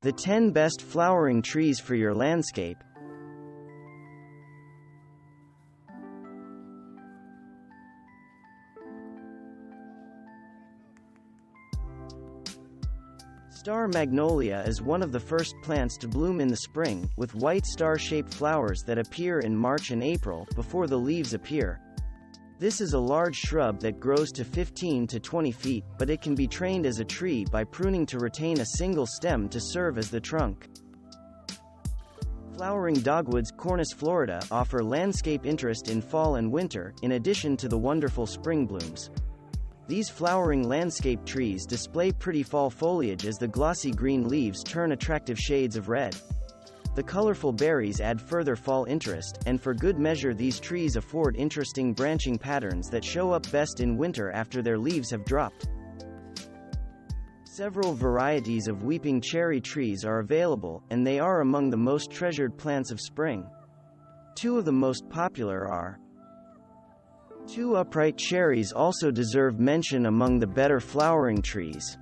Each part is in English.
The 10 best flowering trees for your landscape. Star magnolia is one of the first plants to bloom in the spring, with white star-shaped flowers that appear in March and April, before the leaves appear. This is a large shrub that grows to 15 to 20 feet, but it can be trained as a tree by pruning to retain a single stem to serve as the trunk. Flowering dogwoods, Cornus Florida, offer landscape interest in fall and winter, in addition to the wonderful spring blooms. These flowering landscape trees display pretty fall foliage as the glossy green leaves turn attractive shades of red. The colorful berries add further fall interest, and for good measure these trees afford interesting branching patterns that show up best in winter after their leaves have dropped. Several varieties of weeping cherry trees are available, and they are among the most treasured plants of spring. Two of the most popular are. 2 upright cherries also deserve mention among the better flowering trees.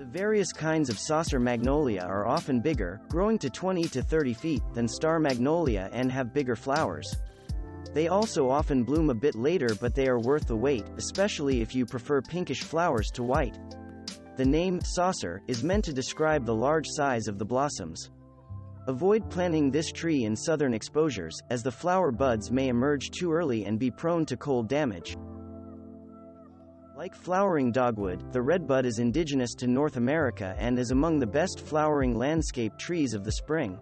Various kinds of saucer magnolia are often bigger, growing to 20 to 30 feet, than star magnolia and have bigger flowers. They also often bloom a bit later, but they are worth the wait, especially if you prefer pinkish flowers to white. The name, saucer, is meant to describe the large size of the blossoms. Avoid planting this tree in southern exposures, as the flower buds may emerge too early and be prone to cold damage. Like flowering dogwood, the redbud is indigenous to North America and is among the best flowering landscape trees of the spring.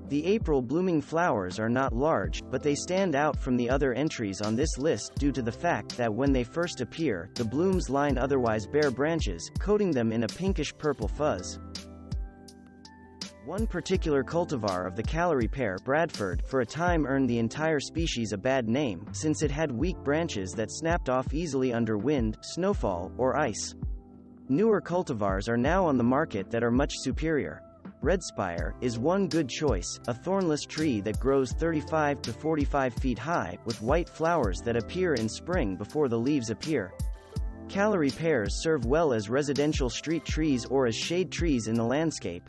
The April blooming flowers are not large, but they stand out from the other entries on this list due to the fact that when they first appear, the blooms line otherwise bare branches, coating them in a pinkish-purple fuzz. One particular cultivar of the Callery Pear, Bradford, for a time earned the entire species a bad name, since it had weak branches that snapped off easily under wind, snowfall, or ice. Newer cultivars are now on the market that are much superior. Redspire is one good choice, a thornless tree that grows 35 to 45 feet high, with white flowers that appear in spring before the leaves appear. Callery pears serve well as residential street trees or as shade trees in the landscape.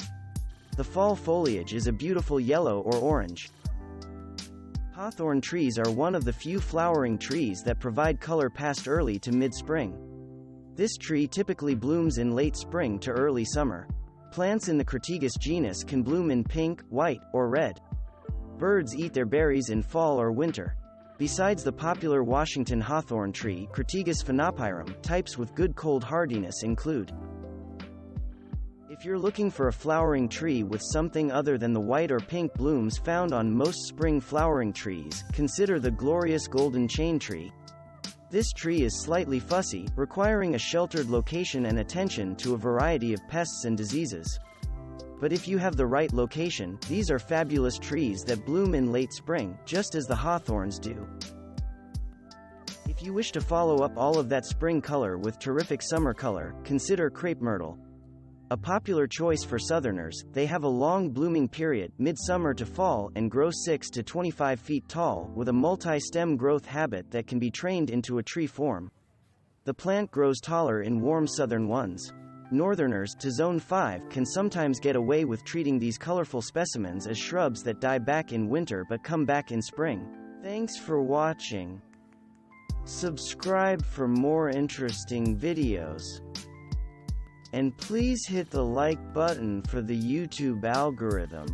The fall foliage is a beautiful yellow or orange. Hawthorn trees are one of the few flowering trees that provide color past early to mid-spring. This tree typically blooms in late spring to early summer. Plants in the Crataegus genus can bloom in pink, white, or red. Birds eat their berries in fall or winter. Besides the popular Washington hawthorn tree, Crataegus phenopyrum, types with good cold hardiness include. If you're looking for a flowering tree with something other than the white or pink blooms found on most spring flowering trees, consider the glorious golden chain tree. This tree is slightly fussy, requiring a sheltered location and attention to a variety of pests and diseases. But if you have the right location, these are fabulous trees that bloom in late spring, just as the hawthorns do. If you wish to follow up all of that spring color with terrific summer color, consider Crape Myrtle. A popular choice for southerners, they have a long blooming period, midsummer to fall, and grow 6 to 25 feet tall, with a multi-stem growth habit that can be trained into a tree form. The plant grows taller in warm southern ones. Northerners, to Zone 5, can sometimes get away with treating these colorful specimens as shrubs that die back in winter but come back in spring. Thanks for watching. Subscribe for more interesting videos. And please hit the like button for the YouTube algorithm.